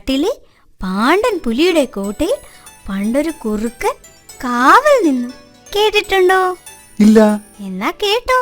കാട്ടിലെ പാണ്ടൻ പുലിയുടെ കോട്ടയിൽ പണ്ടൊരു കുറുക്കൻ കാവൽ നിന്നു. കേട്ടിട്ടുണ്ടോ? ഇല്ല. എന്നാ കേട്ടോ.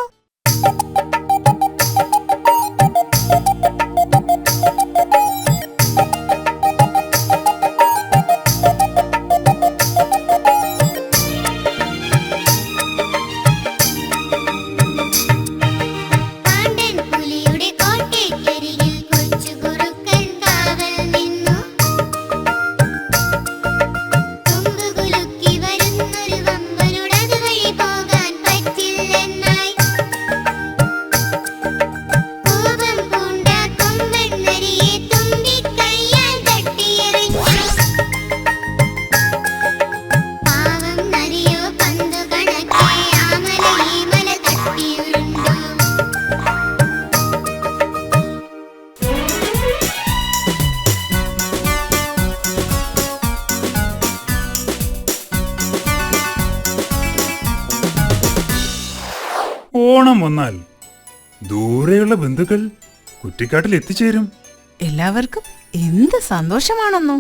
ഓണം വന്നാൽ ദൂരെയുള്ള ബന്ധുക്കൾ കുറ്റിക്കാട്ടിൽ എത്തിച്ചേരും. എല്ലാവർക്കും എന്ത് സന്തോഷമാണെന്നോ.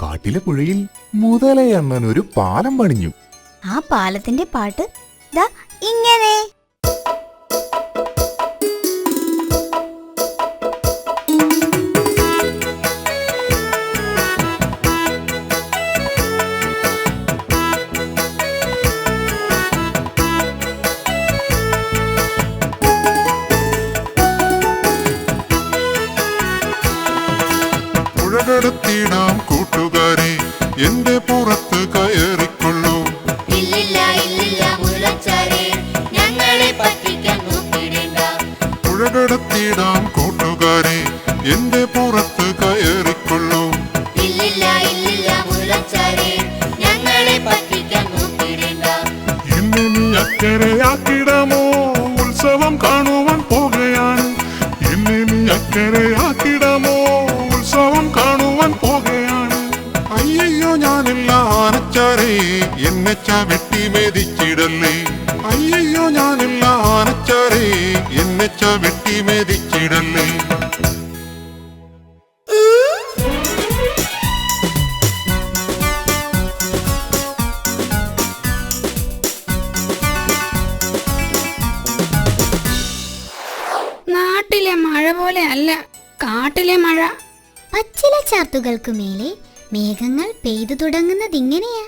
കാട്ടിലെ പുഴയിൽ മുതലയണ്ണൻ ഒരു പാലം പണിഞ്ഞു. ആ പാലത്തിന്റെ പാട്ട് ദാ ഇങ്ങനെ. പുഴകടത്തിടാം കൂട്ടുകാരെ, എന്റെ പുറത്ത് കയറിക്കൊള്ളൂ. ഇല്ലില്ല ഇല്ലില്ല മുല്ലച്ചാരെ, ഞങ്ങളെ പറ്റിക്കാൻ നോക്കിടേണ്ട. പുഴകടത്തിടാം കൂട്ടുകാരെ, എന്റെ പുറത്ത് കയറിക്കൊള്ളൂ. ഇല്ലില്ല ഇല്ലില്ല മുല്ലച്ചാരെ, ഞങ്ങളെ പറ്റിക്കാൻ നോക്കിടേണ്ട. എന്നെ നീ അക്കരയാക്കിടമോ, ഉത്സവം കാണുവാൻ പോകുകയാണ്. എന്നെ നീ അക്കരയാക്കിടമോ, ഉത്സവം കാണുവാൻ പോകുകയാണ്. അയ്യോ ഞാനില്ല ആനച്ചാരേ, എന്നെ ചവിട്ടി മെതിച്ചിടല്ലേ. അയ്യോ ഞാനില്ല ആനച്ചാരേ, എന്നെ ചവിട്ടി മെതിച്ചിടല്ലേ. നാട്ടിലെ മഴ പോലെ അല്ല കാട്ടിലെ മഴ. പച്ചില ചാർത്തുകൾക്ക് മേലെ മേഘങ്ങൾ പെയ്തു തുടങ്ങുന്നതിങ്ങനെയാ.